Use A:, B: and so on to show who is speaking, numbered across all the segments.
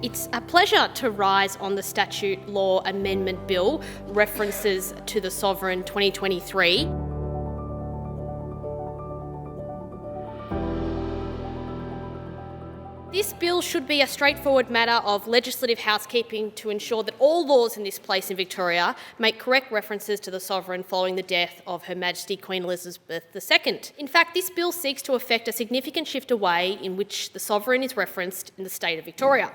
A: It's a pleasure to rise on the Statute Law Amendment Bill, references to the Sovereign 2023. This bill should be a straightforward matter of legislative housekeeping to ensure that all laws in this place in Victoria make correct references to the Sovereign following the death of Her Majesty Queen Elizabeth II. In fact, this bill seeks to effect a significant shift away in which the Sovereign is referenced in the state of Victoria.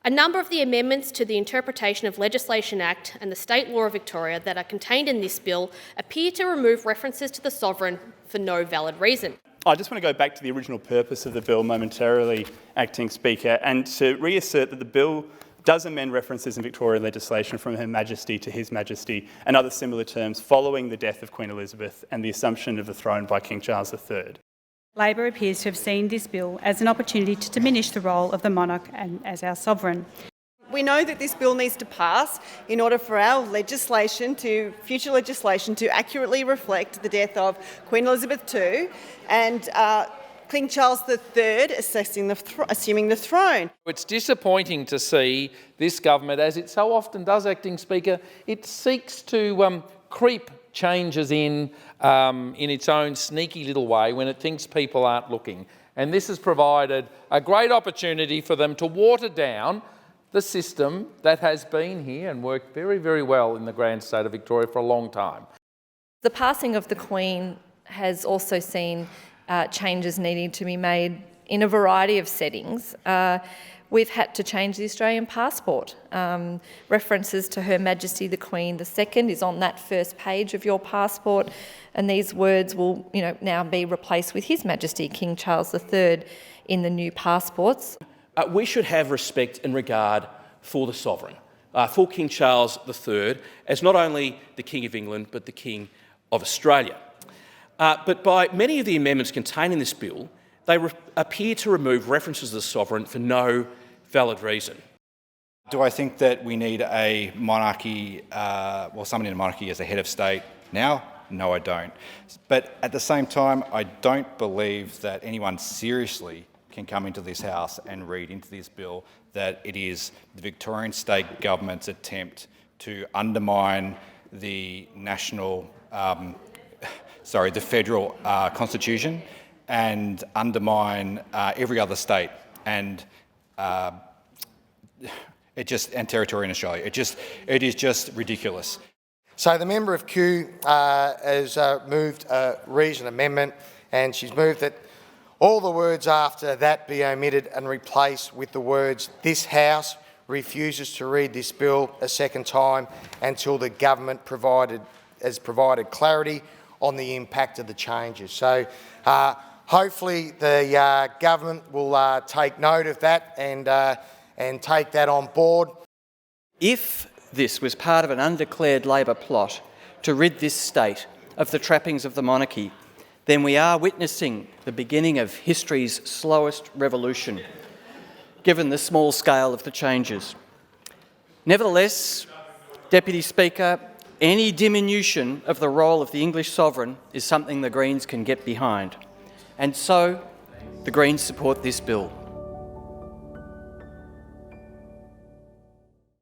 A: A number of the amendments to the Interpretation of Legislation Act and the State Law of Victoria that are contained in this bill appear to remove references to the Sovereign for no valid reason.
B: I just want to go back to the original purpose of the bill momentarily, Acting Speaker, and to reassert that the bill does amend references in Victorian legislation from Her Majesty to His Majesty and other similar terms following the death of Queen Elizabeth and the assumption of the throne by King Charles III.
C: Labor appears to have seen this bill as an opportunity to diminish the role of the monarch and as our sovereign.
D: We know that this bill needs to pass in order for our future legislation to accurately reflect the death of Queen Elizabeth II and King Charles III assuming the throne.
E: It's disappointing to see this government, as it so often does, Acting Speaker, it seeks to creep changes in its own sneaky little way when it thinks people aren't looking. And this has provided a great opportunity for them to water down the system that has been here and worked very, very well in the grand state of Victoria for a long time.
F: The passing of the Queen has also seen changes needing to be made in a variety of settings. We've had to change the Australian passport. References to Her Majesty the Queen II is on that first page of your passport, and these words will now be replaced with His Majesty King Charles III in the new passports.
G: We should have respect and regard for the Sovereign, for King Charles III, as not only the King of England but the King of Australia. But by many of the amendments contained in this bill, they appear to remove references to the Sovereign for no valid reason.
H: Do I think that we need a monarchy, someone in a monarchy as a head of state now? No, I don't. But at the same time, I don't believe that anyone seriously can come into this House and read into this bill that it is the Victorian state government's attempt to undermine the the federal constitution and undermine every other state and territory in Australia. It is just ridiculous.
I: So the member of Kew has moved a reason amendment, and she's moved that all the words after that be omitted and replaced with the words "This House refuses to read this bill a second time until the government has provided clarity on the impact of the changes." So hopefully the government will take note of that and take that on board.
J: If this was part of an undeclared Labor plot to rid this state of the trappings of the monarchy, then we are witnessing the beginning of history's slowest revolution, given the small scale of the changes. Nevertheless, Deputy Speaker, any diminution of the role of the English sovereign is something the Greens can get behind. And so, the Greens support this bill.